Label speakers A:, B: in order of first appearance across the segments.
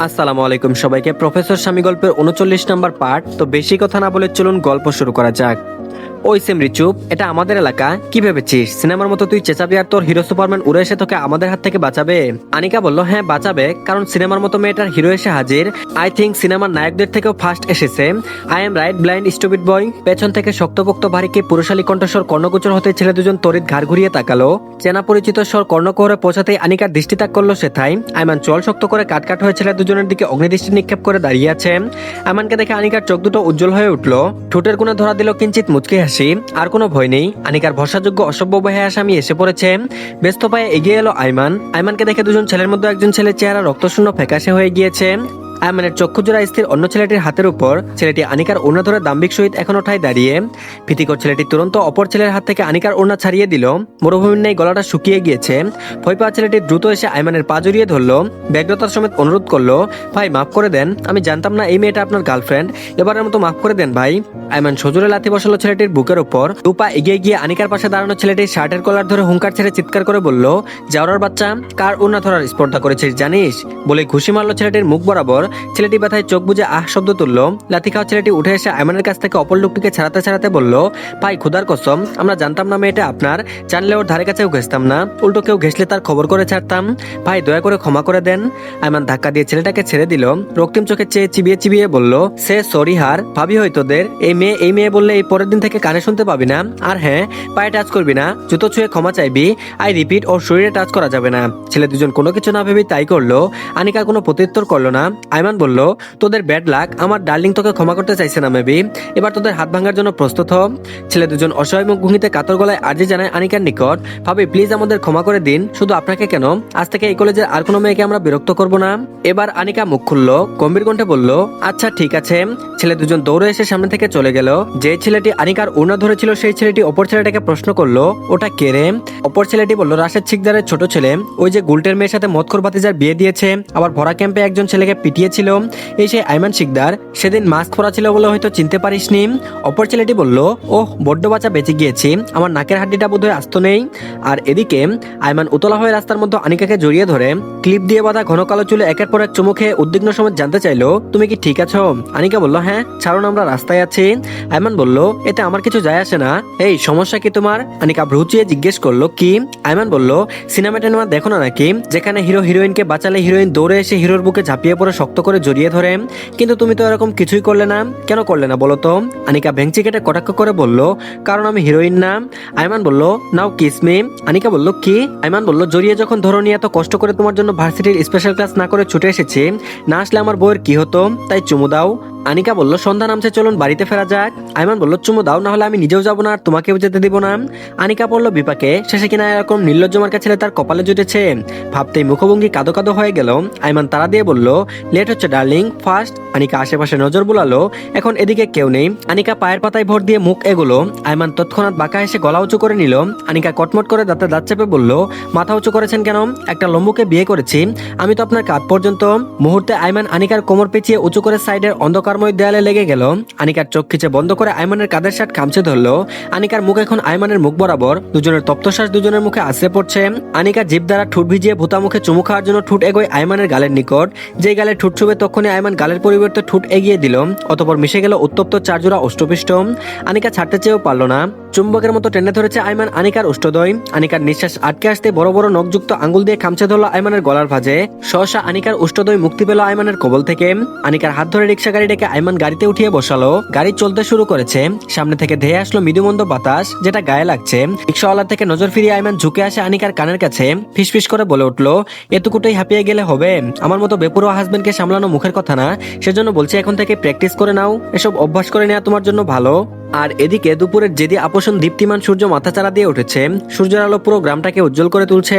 A: আসসালামু আলাইকুম সবাইকে। প্রফেসর স্বামী গল্পের 39 নম্বর পার্ট। তো বেশি কথা না বলে চলুন গল্প শুরু করা যাক। ওই সেমরি চুপ, এটা আমাদের এলাকা। কি ভেবেছিস সিনেমার মতো তুই চেঁচাবি আর তোর হিরো সুপারম্যান উড়ে এসে তোকে আমাদের হাত থেকে বাঁচাবে? আনিকা বলল, হ্যাঁ বাঁচাবে, কারণ সিনেমার মতো মেয়েটার হিরো এসে হাজির। আই থিঙ্ক সিনেমার নায়কদের থেকেও ফার্স্ট এসেছে। I am right blind stupid boy. পেছন থেকে শক্তপোক্ত ভারীকে পুরুষালী কণ্ঠস্বর কর্ণগোচর হতে ছেলে দুজন তড়িৎ ঘাড় ঘুরিয়ে তাকালো। চেনা পরিচিত স্বর কর্ণকোহরে পৌঁছাতেই আনিকার দৃষ্টি তাক করলো সেথায়। আইমান চল শক্ত করে কাটকাট হয়ে ছেলে দুজনের দিকে অগ্নিদৃষ্টি নিক্ষেপ করে দাঁড়িয়ে আছে। আইমানকে দেখে আনিকার চোখ দুটো উজ্জ্বল হয়ে উঠলো। ঠোঁটের কোণে ধরা দিল কিঞ্চিত মুচকি হাসি। আর কোনো ভয় নেই, আনিকার ভরসাযোগ্য অসভ্য বহে আসামি এসে পড়েছে। ব্যস্ত পায়ে এগিয়ে এলো আইমান। আইমানকে দেখে দুজন ছেলের মধ্যে একজন ছেলের চেহারা রক্তশূন্য ফ্যাকাশে হয়ে গিয়েছে। আইমানের চক্ষুজোড়া স্থির অন্য ছেলেটির হাতের উপর। ছেলেটি আনিকার ওড়না ধরে দাম্ভিক সহিত এখন ওঠায় দাঁড়িয়ে। ভীতিকর ছেলেটি তুরন্ত অপর ছেলের হাত থেকে আনিকার ওড়না ছাড়িয়ে দিল। মরুভূমির ন্যায় গলাটা শুকিয়ে গিয়েছে। ভয় পাওয়া ছেলেটি দ্রুত এসে আইমানের পা জড়িয়ে ধরলো। ব্যগ্রতার সমেত অনুরোধ করলো, ভাই মাফ করে দেন, আমি জানতাম না এই মেয়েটা আপনার গার্লফ্রেন্ড, এবারের মতো মাফ করে দেন ভাই। আইমান সজোরে লাথি বসালো ছেলেটির বুকের উপর। দুপা এগিয়ে গিয়ে আনিকার পাশে দাঁড়ানো ছেলেটির শার্টের কলার ধরে হুঙ্কার ছেড়ে চিৎকার করে বলল, জাউরার বাচ্চা, কার ওড়না ধরার স্পর্ধা করেছিস জানিস? বলে ঘুষি মারলো ছেলেটির মুখ বরাবর। ছেলেটি ব্যথায় চোখ বুজে আহ শব্দ তুললো। লাথি খাওয়া ছেলেটি উঠে এসে আইমানের কাছ থেকে অপর লোকটিকে ছাড়াতে ছাড়াতে বলল, ভাই খুদার কসম, আমরা জানতাম না মেয়েটা আপনার, জানলে ওর ধারে কাছেও ঘেসতাম না, উল্টো কেউ ঘেসলে তার খবর করে ছাড়তাম, ভাই দয়া করে ক্ষমা করে দেন। আইমান ধাক্কা দিয়ে ছেলেটাকে ছেড়ে দিল। রক্তিম চোখে চেয়ে চিবিয়ে চিবিয়ে বলল, সে সরি হার, ভাবি হয় তোদের, এই মেয়ে বললে এই পরের দিন থেকে কানে শুনতে পাবি না। আর হ্যাঁ, পায়ে টাচ করবি না, জুতো ছুঁয়ে ক্ষমা চাইবি। আই রিপিট, ওর শরীরে টাচ করা যাবে না। ছেলে দুজন কোনো কিছু না ভেবে তাই করলো। আনিকা কোনো প্রত্যুত্তর করলো না। আইমান বলল, তোদের ব্যাড লাক, আমার ডার্লিং তোকে ক্ষমা করতে চাইছে না মেবি, এবার তোদের হাত ভাঙার জন্য প্রস্তুত হ। ছেলে দুজন অসহায় মুখ ভঙ্গিতে কাতর গলায় আর্জি জানায় আনিকার নিকট, ভাবি প্লিজ আমাদের ক্ষমা করে দিন, শুধু আপনাকে কেন, আজ থেকে এই কলেজের আর কোনো মেয়েকে আমরা বিরক্ত করব না। এবার আনিকা মুখ খুললো, গম্ভীর কণ্ঠে বলল, আচ্ছা ঠিক আছে। ছেলে দুজন দৌড়ে এসে সামনে থেকে চলে গেল। যে ছেলেটি আনিকার ওড়না ধরেছিল সেই ছেলেটি অপর ছেলেটাকে প্রশ্ন করলো, ওটা কে রে? অপর ছেলেটি বলল, রাশেদ শিকদারের ছোট ছেলে, ওই যে গুলটের মেয়ের সাথে মদখোর ভাতিজার বিয়ে দিয়েছে, আবার ভরা ক্যাম্পে একজন ছেলেকে পিটিয়েছিল, এই সেই আইমান শিকদার। সেদিন মাস্ক পরা ছিল বলে হয়তো চিনতে পারিসনি। অপর ছেলেটি বলল, ওহ বড্ড বাঁচা বেঁচে গিয়েছি, আমার নাকের হাড্ডিটা বোধহয় আস্ত নেই। আর এদিকে আইমান উতলা হয়ে রাস্তার মধ্যে আনিকাকে জড়িয়ে ধরে ক্লিপ দিয়ে বাঁধা ঘন কালো চুলে একের পর এক চুমু খেয়ে উদ্বিগ্ন সমেত জানতে চাইলো, তুমি কি ঠিক আছো? আনিকা বলল, হ্যাঁ ছাড়ুন, আমরা রাস্তায় আছি। আইমান বলল, এতে আমার কিছু যায় আসে না, এই সমস্যা কি তোমার? আনিকা ভ্রুচিয়ে জিজ্ঞেস করলো, কি? আইমান বলল, সিনেমাটা নেওয়া দেখো না নাকি, যেখানে হিরো হিরোইনকে বাঁচালে হিরোইন দৌড়ে এসে হিরোর বুকে ঝাঁপিয়ে পড়ে শক্ত করে জড়িয়ে ধরে, কিন্তু তুমি তো এরকম কিছুই করলে না, কেন করলে না বলো তো? আনিকা ভেঙচি কেটে কটাক্ষ করে বলল, কারণ আমি হিরোইন না। আইমান বলল, নাও কিস মি। আনিকা বলল, কি? আইমান বলল, জড়িয়ে যখন ধরো নিয়ে এত কষ্ট করে তোমার জন্য ভার্সিটির স্পেশাল ক্লাস না করে ছুটে এসেছি, না আসলে আমার বউয়ের কি হতো, তাই চুমু দাও। আনিকা বলল, সন্ধ্যা নামছে, চলুন বাড়িতে ফেরা যাক। আইমান বলল, চুমু দাও, না হলে আমি নিজেও যাবো না আর তোমাকেও যেতে দিব না। আনিকা পড়ল বিপাকে, শেষে কিনা এরকম নির্লজ্জ মার্কা ছেলে তার কপালে জুটেছে। ভাবতেই মুখভঙ্গি কাদো কাদো হয়ে গেল। আইমান তারা দিয়ে বলল, লেট হচ্ছে ডার্লিং, ফার্স্ট। আনিকা আশেপাশে নজর বুলালো, এখন এদিকে কেউ নেই। আনিকা পায়ের পাতায় ভর দিয়ে মুখ এগোলো। আইমান তৎক্ষণাৎ বাঁকা এসে গলা উঁচু করে নিল। আনিকা কটমট করে দাঁতে দাঁত চেপে বলল, মাথা উঁচু করেছেন কেন? একটা লম্বুকে বিয়ে করেছি, আমি তো আপনার কাঁধ পর্যন্ত। মুহূর্তে আইমান আনিকার কোমর পেঁচিয়ে উঁচু করে সাইডের অন্ধকারময় দেয়ালে লেগে গেল। আনিকার চোখ খিচে বন্ধ করে আইমানের কাঁধের শার্ট খামচে ধরলো। আনিকার মুখ এখন আইমানের মুখ বরাবর, দুজনের তপ্তশ্বাস দুজনের মুখে আছড়ে পড়ছে। আনিকা জিভ দ্বারা ঠোঁট ভিজিয়ে ভূতা মুখে চুমু খাওয়ার জন্য ঠোঁট এগোয় আইমানের গালের নিকট। যে গালে ঠোঁট ছুবে তখনই আইমান গালের পরিবর্তে ঠোঁট এগিয়ে দিল। অতঃপর মিশে গেল উত্তপ্ত চারজোড়া অষ্টপিষ্ট। আনিকা ছাড়তে চেয়েও পারল না, চুম্বকের মতো টেনে ধরেছে আইমান আনিকার উষ্ঠদয়। আনিকার নিঃশ্বাস আটকে আসতে বড় বড় নখযুক্ত আঙ্গুল দিয়ে খামচে ধরলো আইমানের গলার ভাঁজে। সহসা আনিকার উষ্ঠদয় মুক্তি পেল আইমানের কবল থেকে। আনিকার হাত ধরে রিক্সা গাড়ি ডেকে আইমান গাড়িতে উঠিয়ে বসালো। গাড়ি চলতে শুরু করেছে। সামনে থেকে ধেয়ে আসলো মৃদুমন্দ বাতাস, যেটা গায়ে লাগছে। রিক্সাওয়ালা থেকে নজর ফিরিয়ে আইমান ঝুঁকে আসে আনিকার কানের কাছে, ফিসফিস করে বলে উঠলো, এতটুকুই হাঁপিয়ে গেলে হবে? আমার মতো বেপরোয়া হাজবেন্ডকে সামলানো মুখের কথা না, সেজন্য বলছি এখন থেকে প্র্যাকটিস করে নাও, এসব অভ্যাস করে নেওয়া তোমার জন্য ভালো। আর এদিকে দুপুরের জেদি আপোষণ দীপ্তিমান সূর্য মাথাচাড়া দিয়ে উঠেছে। সূর্যের আলো পুরো গ্রামটাকে উজ্জ্বল করে তুলছে।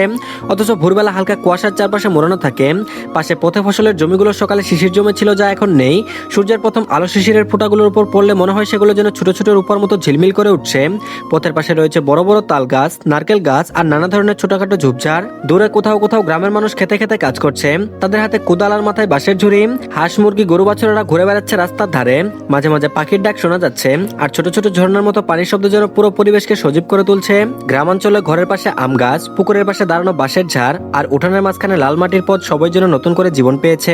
A: অথচ ভোরবেলা হালকা কুয়াশার চারপাশে মোড়ানো থাকে। পাশে পথে ফসলের জমিগুলো সকালে শিশির জমেছিল, যা এখন নেই। সূর্যের প্রথম আলো শিশিরের ফোঁটাগুলোর উপর পড়লে মনে হয় সেগুলো যেন ছোট ছোট রূপার মতো ঝিলমিল করে উঠছে। পথের পাশে রয়েছে বড় বড় তাল গাছ, নারকেল গাছ আর নানা ধরনের ছোটখাটো ঝোপঝাড়। দূরে কোথাও কোথাও গ্রামের মানুষ খেতে খেতে কাজ করছে। তাদের হাতে কোদাল আর মাথায় বাঁশের ঝুড়ি। হাঁস মুরগি গরু বাছুরেরা ঘুরে বেড়াচ্ছে রাস্তার ধারে। মাঝে মাঝে পাখির ডাক শোনা যাচ্ছে। আর ছোট ছোট ছোট ঝর্ণার মতো পানির শব্দ যেন পুরো পরিবেশকে সজীব করে তুলছে। গ্রামাঞ্চলে ঘরের পাশে আম গাছ, পুকুরের পাশে দাঁড়ানো বাঁশের ঝাড় আর উঠানের মাঝখানে লাল মাটির পথ সবাই যেন নতুন করে জীবন পেয়েছে।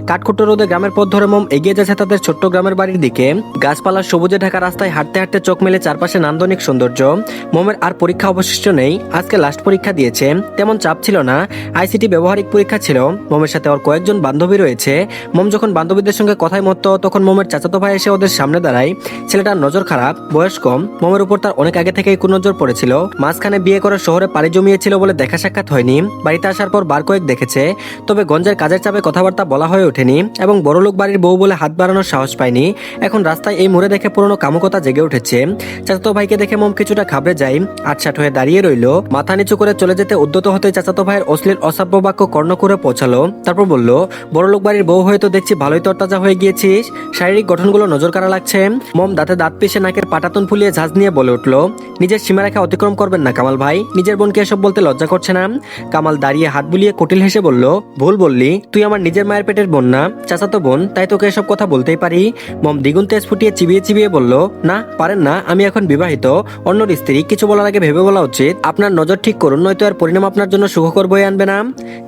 A: কাঠখুট্টো রোদে গ্রামের পথ ধরে মম এগিয়ে যাচ্ছে তাদের ছোট্ট গ্রামের বাড়ির দিকে। গাছপালার সবুজে ঢাকা রাস্তায় হাঁটতে হাঁটতে চোখ মেলে চারপাশে নান্দনিক সৌন্দর্য। মমের আর পরীক্ষা অবশিষ্ট নেই, আজকে লাস্ট পরীক্ষা দিয়েছে। তেমন চাপ ছিল না, আইসিটি ব্যবহারিক পরীক্ষা ছিল। মমের সাথে ওর কয়েকজন বান্ধবী রয়েছে। মম যখন বান্ধবীদের সঙ্গে কথায় মতো তখন মমের চাচাতো ভাই এসে ওদের সামনে দাঁড়ায়। ছেলেটার নজর খারাপ, বয়স কম, মমের উপর তার অনেক আগে থেকেই কুনজর পড়েছিল। মাঝখানে বিয়ে করে শহরে পাড়ি জমিয়েছিল বলে দেখা সাক্ষাৎ হয়নি। বাড়িতে আসার পর বার কয়েক দেখেছে, তবে গঞ্জের কাজের চাপে কথাবার্তা বলা হয়ে ওঠেনি এবং বড়লোক বাড়ির বউ বলে হাত বাড়ানোর সাহস পায়নি। এখন রাস্তায় এই মোড়ে দেখে পুরনো কামুকতা জেগে উঠেছে। চাচাতো ভাইকে দেখে মম কিছুটা ঘাবড়ে যায়, আটসাট হয়ে দাঁড়িয়ে রইল। মাথা নিচু করে চলে যেতে উদ্যত হতে চাচাতো ভাইয়ের অশ্লীল অসভ্য বাক্য কর্ণ করে পৌঁছালো। তারপর বলল, বড়লোক বাড়ির বউ হয়ে তো দেখছি ভালোই তরতাজা হয়ে গিয়েছিস, শারীরিক গঠনগুলো নজর কাড়া লাগছে। মম দাঁতে দাঁত পিষে নাকের পাটাতন ফুলিয়ে ঝাঁজ নিয়ে বলে উঠল, নিজের সীমারেখা অতিক্রম করবেন না কামাল ভাই, নিজের বোনকে এসব বলতে লজ্জা করছে না? কামাল দাঁড়িয়ে হাত বুলিয়ে কুটিল হেসে বলল, ভুল বললি, তুই আমার নিজের মায়ের পেটের বোন না, চাচাতো বোন, তাই তোকে এসব কথা বলতেই পারি। মম দ্বিগুণ তেজ ফুটিয়ে চিবিয়ে চিবিয়ে বলল, না পারেন না, আমি এখন বিবাহিত, অন্যর স্ত্রী, কিছু বলার আগে ভেবে বলা উচিত। আপনার নজর ঠিক করুন, নয়তো আর পরিণাম আপনার জন্য সুখকর বয়ে আনবে না।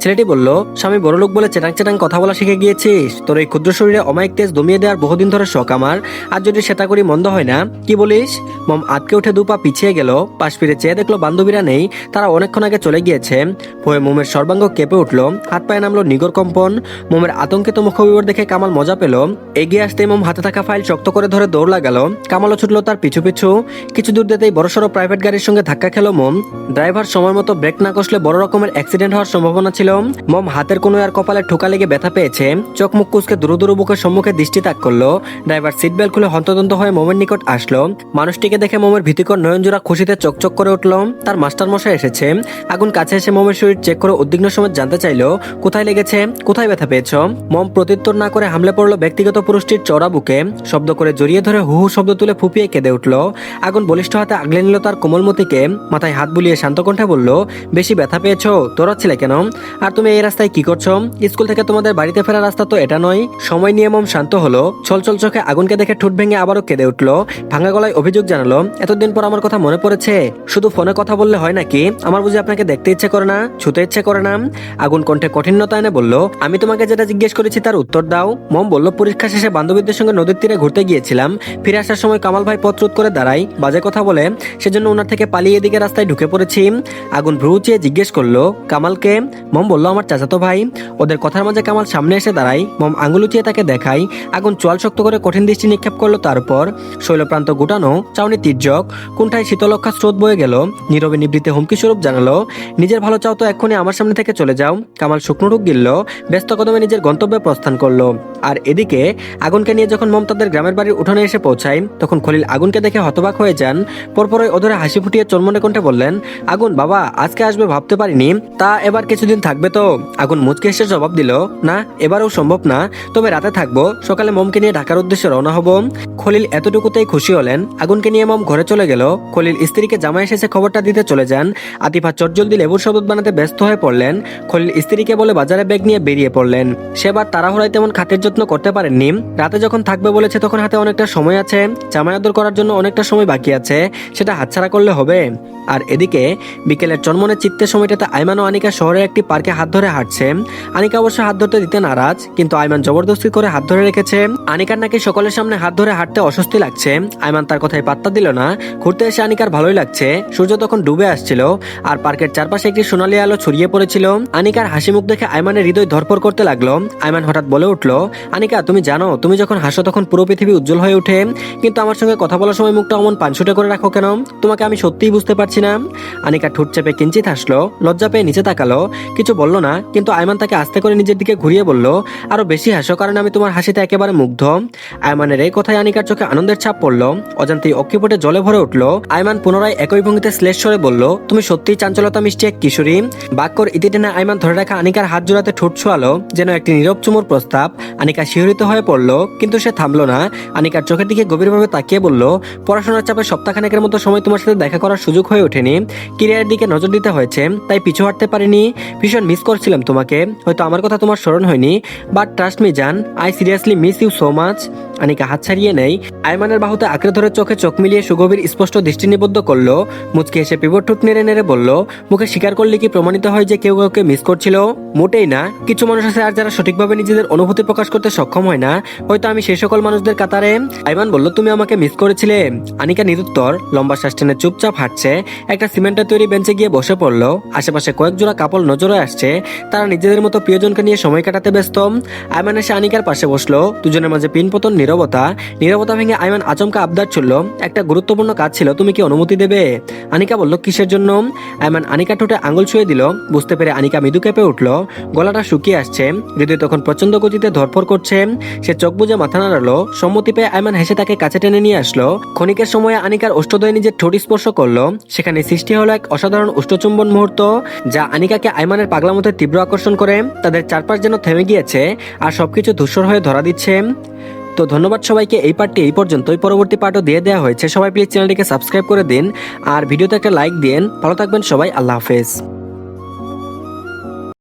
A: ছেলেটি বলল, স্বামী বড়লোক বলে চেটাং চেটাং কথা বলা শিখে গিয়েছিস? তোর এই ক্ষুদ্র শরীরে অমায়িক তেজ দমিয়ে দেওয়ার বহুদিন ধরে শখ আমার, আর যদি সেটা করি মন্দ হয় না, কি বলিস? মম আতকে উঠে দুপা পিছিয়ে গেল, পাশ ফিরে চেয়ে দেখলো বান্ধবীরা নেই, তারা অনেকক্ষণ আগে চলে গিয়েছে। ভয়ে মোমের সর্বাঙ্গ কেঁপে উঠলো, হাত পায়ে নামলো নিগর কম্পন। মোমের আতঙ্কিত মুখবিবর দেখে কামাল মজা পেল। এগিয়ে আসতে মোম হাতে থাকা ফাইল শক্ত করে ধরে দৌড় লাগালো। কামালও ছুটলো তার পিছু পিছু। কিছু দূর যেতেই বড়সড় প্রাইভেট গাড়ির সঙ্গে ধাক্কা খেলো মম। ড্রাইভার সময় মতো ব্রেক না কষলে বড় রকমের অ্যাক্সিডেন্ট হওয়ার সম্ভাবনা ছিল। মম হাতের কোনো আর কপালে ঠোকা লেগে ব্যথা পেয়েছে, চোখ মুখ কুচকে দুরু দুরু বুকের সম্মুখে দৃষ্টি তাক করলো। ড্রাইভার সিট বেল্ট খুলে হন্তদন্ত হয়ে মোমের নিকট আসলো। মানুষটিকে দেখে মোমের ভীতিকর নয়নজোড়া খুশিতে চকচক করে উঠল। তার মাস্টার মশাই এসেছে। আগুন কাছে এসে মোমের শরীর চেক করে উদ্বিগ্ন সময় জানতে চাইলো, কোথায় লেগেছে, কোথায় ব্যথা পেয়েছ? মম প্রত্যুত্তর না করে হামলে পড়লো ব্যক্তিগত পুরুষটির চড়া বুকে, শব্দ করে জড়িয়ে ধরে হু হু শব্দ তুলে ফুপিয়ে কেঁদে উঠল। আগুন বলিষ্ঠ হাতে আগলে নিল তার কোমলমতিকে, মাথায় হাত বুলিয়ে শান্ত কণ্ঠে বলল, বেশি ব্যথা পেয়েছো? দৌড়াচ্ছিলে কেন? আর তুমি এই রাস্তায় কি করছো? স্কুল থেকে তোমাদের বাড়িতে ফেরার রাস্তা তো এটা নয়। সময় নিয়ে মম শান্ত হলো। ছলছল চোখে আগুনকে দেখে ঠোঁট ভেঙে আবারও কেঁদে উঠল। ভাঙা গলায় অভিযোগ জানালো, এতদিন পর আমার কথা মনে পড়েছে? শুধু ফোনে কথা বললে হয় নাকি? আমার বুঝি আপনাকে দেখতে ইচ্ছে করে না, ছুতে ইচ্ছে করে না? আগুন কণ্ঠে কঠিনতা এনে বলল, আমি তোমাকে যেটা জিজ্ঞেস করেছি তার উত্তর দাও। মম বলল, পরীক্ষা শেষে বান্ধবীদের সঙ্গে নদীর তীরে ঘুরতে গিয়েছিলাম, ফিরে আসার সময় কামাল ভাই পথ রোধ করে দাঁড়াই, বাজে কথা বলে, সেজন্য ওনার থেকে পালিয়ে এদিকে রাস্তায় ঢুকে পড়েছি। আগুন ভ্রু চেয়ে জিজ্ঞেস করলো, কামালকে? মম বলল, আমার চাচাতো ভাই। ওদের কথার মাঝে কামাল সামনে এসে দাঁড়ায়। মম আঙুল উঁচিয়ে তাকে দেখাই। আগুন চোয়াল শক্ত করে কঠিন দৃষ্টি নিক্ষেপ করলো তার উপর। শৈলপ্রান্ত গুটানো, চাউনি তির্যক, কোনটায় শীতলক্ষা স্রোত বয়ে গেল। নীরবে নিবৃত্তে হুমকি স্বরূপ জানালো, নিজের ভালো চাও তো এক্ষুনি আমার সামনে থেকে চলে যাও। কামাল শুকনো রূপ গিলল, ব্যস্ত কদমে নিজের গন্তব্যে প্রস্থান করলো। আর এদিকে আগুনকে নিয়ে যখন মম তাদের গ্রামের বাড়ির উঠোনে এসে পৌঁছায়, তখন খলিল আগুনকে দেখে হতবাক হয়ে যান। পরপরই ওদের হাসি ফুটিয়ে চন্মনে কণ্ঠে বললেন, আগুন বাবা, আজকে আসবে ভাবতে পারিনি, তা এবার কিছুদিন থাকবে তো? আগুন মুচকে এসে জবাব দিল, না এবারও সম্ভব না, তবে রাতে থাকবো, সকালে মমকে নিয়ে ঢাকার উদ্দেশ্যে রওনা হব। খলিল এতটুকুতেই খুশি হলেন। আগুনকে নিয়ে মম ঘরে চলে গেল। খলিল স্ত্রীকে জামাই এসেছে খবরটা দিতে চলে যান। আতিফা চটজলদি লেবুর শরবত বানাতে ব্যস্ত হয়ে পড়লেন। খলিল স্ত্রীকে বলে বাজারে ব্যাগ নিয়ে বেরিয়ে পড়লেন। সেবার তাড়াহুড়ায় তেমন খাতির যত্ন করতে পারেননি। রাতে যখন থাকবে বলেছে তখন হাতে অনেকটা সময় আছে, জামাই আদর করার জন্য অনেকটা সময় বাকি আছে, সেটা হাতছাড়া করলে হবে? আর এদিকে বিকেলের চনমনে চিত্তের সময়টাতে আইমান ও আনিকা শহরের একটি পার্কে হাত ধরে হাঁটছে। আনিকা অবশ্য হাত ধরতে দিতে নারাজ, কিন্তু আইমান জবরদস্তি করে হাত ধরে রেখেছে। আনিকার নাকি সকলের সামনে হাত ধরে হাঁটতে অস্বস্তি লাগছে। আইমান তার কথায় পাত্তা দিল না। ঘুরতে এসে আনিকার ভালোই লাগছে। সূর্য তখন ডুবে আসছিল আর পার্কের চারপাশে একটি সোনালী আলো ছড়িয়ে পড়েছিল। আনিকার হাসি মুখ দেখে আইমানের হৃদয় ধরপড় করতে লাগলো। আইমান হঠাৎ বলে উঠল, আনিকা তুমি জানো, তুমি যখন হাসো তখন পুরো পৃথিবী উজ্জ্বল হয়ে ওঠে, কিন্তু আমার সঙ্গে কথা বলার সময় মুখটা অমন পানসুটে করে রাখো কেন? তোমাকে আমি সত্যিই বুঝতে পারছি না। আনিকা ঠোঁট চেপে কিঞ্চিত হাসলো, লজ্জা পেয়ে নিচে তাকালো, কিছু বলল না, কিন্তু আইমান তাকে আস্তে করে নিজের দিকে ঘুরিয়ে বলল, আরো বেশি হাসো, কারণ আমি তোমার হাসিতে একেবারে মুগ্ধ। আইমানের এই কথায় আনিকার চোখে আনন্দের ছাপ পড়লো। অজান্তেই অক্ষিপটে জলে ভরে উঠলো। আইমান পুনরায় একই ভঙ্গিতে শ্লেষস্বরে বলল, তুমি সত্যিই চাঞ্চলতা মিষ্টি এক কিশোরী। বাক্যর ইতি টেনে আইমান ধরে রাখা আনিকার হাত জোড়াতে ঠোঁট ছোঁয়ালো, যেন একটি নীরব চুমুর প্রস্তাব। আনিকা আনিকা শিহরিত হয়ে পড়লো, কিন্তু সে থামলো না। আনিকার চোখের দিকে গভীরভাবে তাকিয়ে বলল, পড়াশোনার চাপে সপ্তাহখানেকের মতো সময় তোমার সাথে দেখা করার সুযোগ হয়ে ওঠেনি, ক্যারিয়ারের দিকে নজর দিতে হয়েছে, তাই পিছু হাঁটতে পারিনি। ভীষণ মিস করছিলাম তোমাকে, হয়তো আমার কথা তোমার স্মরণ হয়নি, বাট ট্রাস্ট মি জান, I seriously miss you so much. Anika হাত ছাড়িয়ে নেই, আয়মানের বাহুতে আঁকড়ে ধরে চোখে চোখ মিলিয়ে সুগভীর স্পষ্ট দৃষ্টি নিবদ্ধ করলো। মুচকি এসে পিভট ঠোঁট নেড়ে নেড়ে বলল, মুখে স্বীকার করলে কি প্রমাণিত হয় যে কেউ কাউকে মিস করছিল? মোটেই না। কিছু মানুষ আছে আর যারা সঠিকভাবে নিজেদের অনুভূতি প্রকাশ করতে সক্ষম হয় না, হয়তো আমি সেই সকল মানুষদের কাতারে। আইমান বলল, তুমি আমাকে মিস করেছিলে? আনিকা নিরুত্তর, লম্বা শ্বাস টেনে চুপচাপ হাঁটছে। একটা সিমেন্টের তৈরি বেঞ্চে গিয়ে বসে পড়লো। আশেপাশে কয়েক জোড়া কাপড় নজরে আসছে, তারা নিজেদের মতো প্রিয়জনকে নিয়ে সময় কাটাতে ব্যস্ত। আইমান এসে আনিকার পাশে বসলো। দুজনের মাঝে পিনপতন নীরবতা। নীরবতা ভেঙে আইমান আচমকা আবদার ছুড়ল, একটা গুরুত্বপূর্ণ কাজ ছিল, তুমি কি অনুমতি দেবে? আনিকা বলল, কিসের জন্য? আইমান আনিকা ঠোঁটে আঙুল ছুঁয়ে দিল। বুঝতে পেরে আনিকা মৃদু কেঁপে উঠল, গলাটা শুকিয়ে আসছে, হৃদয় তখন প্রচন্ড গতিতে ধরফর করছে। সে চোখ বুজে মাথা নাড়ালো। সম্মতি পেয়ে আইমান হেসে তাকে কাছে টেনে নিয়ে আসলো। ক্ষণিকের সময়ে আনিকার ওষ্ঠদয়ে নিজের ঠোঁট স্পর্শ করলো। সেখানে সৃষ্টি হলো এক অসাধারণ উষ্ঠচুম্বন মুহূর্ত, যা আনিকাকে আইমানের পাগলামতে তীব্র আকর্ষণ করে। তাদের চারপাশ যেন থেমে গিয়েছে, আর সবকিছু ধূসর হয়ে ধরা দিচ্ছে। তো ধন্যবাদ সবাইকে। এই পার্টটি এই পর্যন্তই, পরবর্তী পার্টও দিয়ে দেওয়া হয়েছে। সবাই প্লিজ চ্যানেলটিকে সাবস্ক্রাইব করে দিন আর ভিডিওতে একটা লাইক দিন। ভালো থাকবেন সবাই, আল্লাহ হাফেজ।